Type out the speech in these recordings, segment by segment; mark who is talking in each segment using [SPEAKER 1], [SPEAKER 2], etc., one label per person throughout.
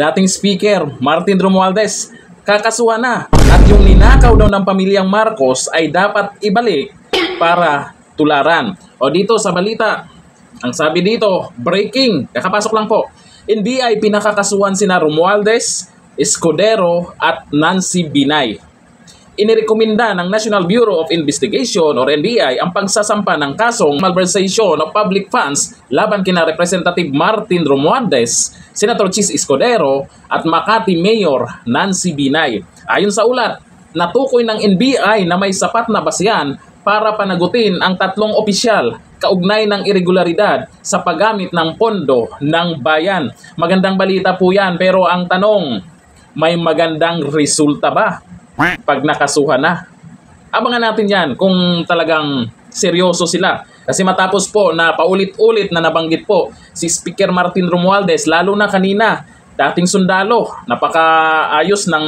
[SPEAKER 1] dating Speaker Martin Romualdez, kakasuhan na at yung ninakaw daw ng pamilyang Marcos ay dapat ibalik para tularan. O dito sa balita, ang sabi dito, breaking, kakapasok lang po, NBI pinakakasuhan sina Romualdez, Escudero at Nancy Binay. Inirekomenda ng National Bureau of Investigation or NBI ang pagsasampa ng kasong malversation of public funds laban kina Representative Martin Romualdez, Senator Chis Escudero at Makati Mayor Nancy Binay. Ayon sa ulat, natukoy ng NBI na may sapat na basehan para panagutin ang tatlong opisyal kaugnay ng irregularidad sa paggamit ng pondo ng bayan. Magandang balita po yan, pero ang tanong, may magandang resulta ba pag nakasuhan na? Abangan natin yan kung talagang seryoso sila. Kasi matapos po na paulit-ulit na nabanggit po si Speaker Martin Romualdez, lalo na kanina, dating sundalo, napakaayos ng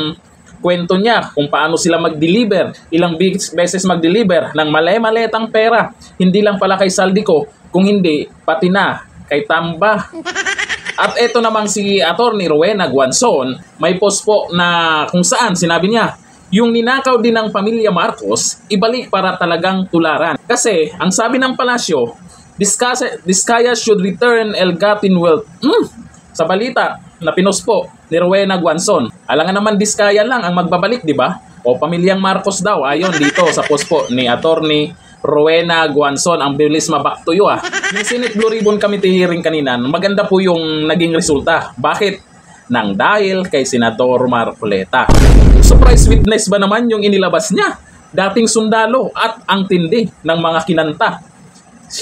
[SPEAKER 1] kwento niya kung paano sila mag-deliver, ilang beses mag-deliver ng male-maletang pera. Hindi lang pala kay Saldico, kung hindi, pati na kay Tamba. At eto namang si Atty. Rowena Guanzon, may post po na kung saan sinabi niya, yung ninakaw din ng pamilya Marcos, ibalik para talagang tularan. Kasi, ang sabi ng palasyo, Diskaya should return ill-gotten wealth. Sa balita na pinost po ni Rowena Guanzon, alangan naman Diskaya lang ang magbabalik, di ba? O pamilyang Marcos daw, ayon dito sa post po ni Atty. Rowena Guanzon. Ang bilis maback to you Yung Senate Blue Ribbon Committee hearing kanina, maganda po yung naging resulta. Bakit? Nang dahil kay Senator Marcoleta. Surprise witness ba naman yung inilabas niya? Dating sundalo at ang tindi ng mga kinanta.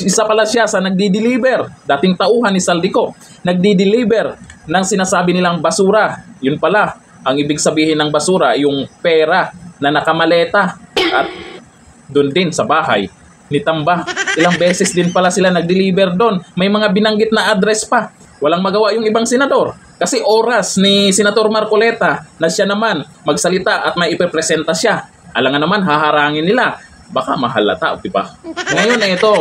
[SPEAKER 1] Isa pala siya sa nagdi-deliver, dating tauhan ni Saldico, nagdi-deliver ng sinasabi nilang basura. Yun pala, ang ibig sabihin ng basura, yung pera na nakamaleta at doon din sa bahay ni Tamba. Ilang beses din pala sila nag-deliver doon. May mga binanggit na address pa. Walang magawa yung ibang senador. Kasi oras ni Senator Marcoleta na siya naman magsalita at may ipepresenta siya. Alangan naman, haharangin nila. Baka mahalata, di ba? Ngayon ito,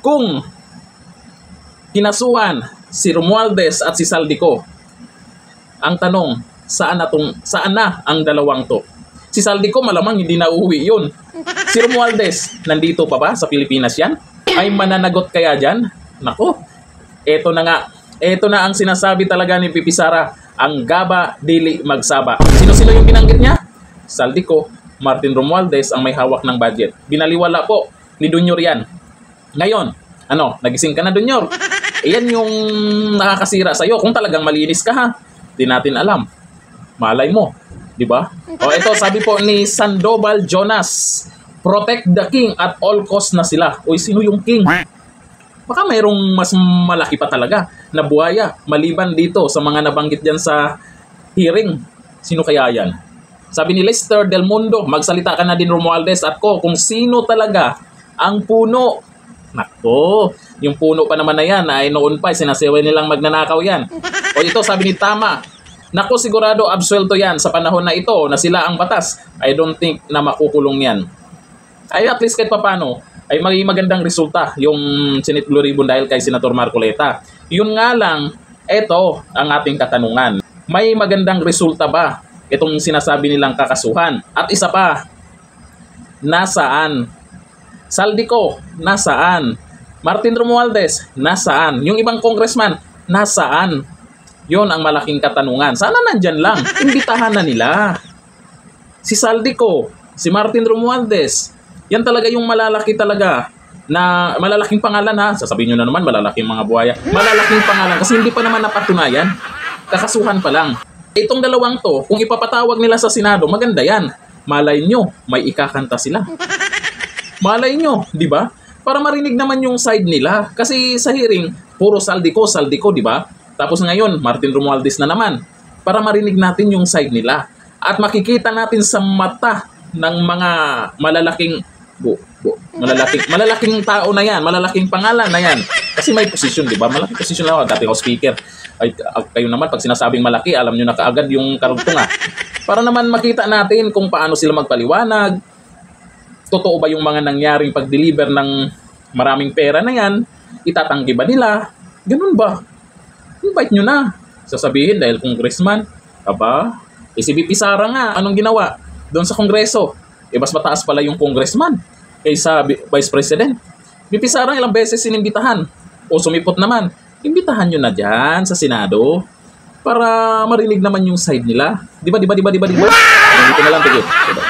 [SPEAKER 1] kung kinasuhan si Romualdez at si Saldico, ang tanong, saan na ang dalawang to? Si Saldico malamang hindi na uuwi yun. Si Romualdez, nandito pa ba sa Pilipinas yan? Ay mananagot kaya dyan? Nako, eto na nga. Eto na ang sinasabi talaga ni Pipi Sara, ang gaba dili magsaba. Sino-sino yung binanggit niya? Saldico, Martin Romualdez ang may hawak ng budget. Binaliwala po ni Dunyor yan. Ngayon, nagising ka na Dunyor. Iyan yung nakakasira sa'yo kung talagang malinis ka Di natin alam. Malay mo, di ba? O ito, sabi po ni Sandoval Jonas, protect the king at all cost na sila. Uy, sino yung king? Baka mayroong mas malaki pa talaga na buhaya maliban dito sa mga nabanggit dyan sa hearing. Sino kaya yan? Sabi ni Lester Del Mundo, magsalita ka na din Romualdez at ko kung sino talaga ang puno. Nako, yung puno pa naman na yan ay noon pa, sinasewa nilang magnanakaw yan. O ito, sabi ni Tama, nako sigurado absuelto yan sa panahon na ito na sila ang batas. I don't think na makukulong yan. Ay at least kahit papano, ay magandang resulta yung Senate Blue Ribbon dahil kay Senator Marcoleta. Yun nga lang, eto ang ating katanungan. May magandang resulta ba itong sinasabi nilang kakasuhan? At isa pa, nasaan? Saldico, nasaan? Martin Romualdez, nasaan? Yung ibang congressman, nasaan? Yun ang malaking katanungan. Sana nandyan lang, imbitahan na nila. Si Saldico, si Martin Romualdez, yan talaga yung malalaki talaga na malalaking pangalan Sasabihin nyo na naman malalaking mga buhaya. Malalaking pangalan kasi hindi pa naman napatunayan. Kakasuhan pa lang. Itong dalawang to, kung ipapatawag nila sa Senado, maganda yan. Malay nyo, may ikakanta sila. Malay nyo, di ba? Para marinig naman yung side nila. Kasi sa hearing, puro Saldico, di ba? Tapos ngayon, Martin Romualdez na naman. Para marinig natin yung side nila. At makikita natin sa mata ng mga malalaking tao na yan, malalaking pangalan na yan. Kasi may posisyon, di ba? Malaking posisyon lang. Dati ako speaker. Ay, kayo naman, pag sinasabing malaki, alam nyo na kaagad yung karugtong Para naman makita natin kung paano sila magpaliwanag. Totoo ba yung mga nangyaring pag-deliver ng maraming pera na yan? Itatanggi ba nila? Ganun ba? Invite nyo na. Sasabihin dahil congressman. Aba, si VP Sara nga, anong ginawa doon sa kongreso? Mas mataas pala yung congressman kaysa vice president. VP Sara ilang beses sinimbitahan o sumipot naman. Imbitahan nyo na dyan sa Senado para marinig naman yung side nila. Di ba? Dito na lang, tigil. Diba?